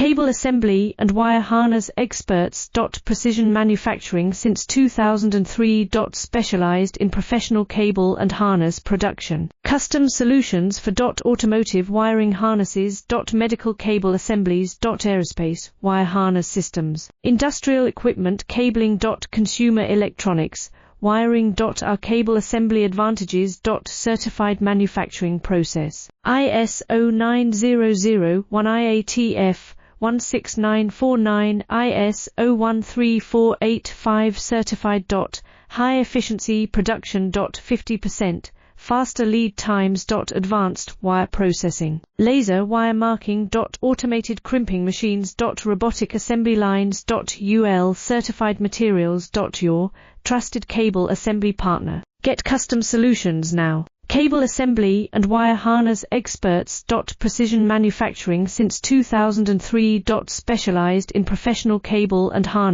Cable assembly and wire harness experts. Precision manufacturing since 2003. Specialized in professional cable and harness production. Custom solutions for automotive wiring harnesses. Medical cable assemblies. Aerospace wire harness systems. Industrial equipment cabling. Consumer electronics wiring. Our cable assembly advantages. Certified manufacturing process. ISO 9001 IATF 16949 ISO 13485 certified. High efficiency production. 50% faster lead times. Advanced wire processing. Laser wire marking. Automated crimping machines. Robotic assembly lines. UL certified materials. Your trusted cable assembly partner. Get custom solutions now. Cable assembly and wire harness experts. Precision manufacturing since 2003. Specialized in professional cable and harness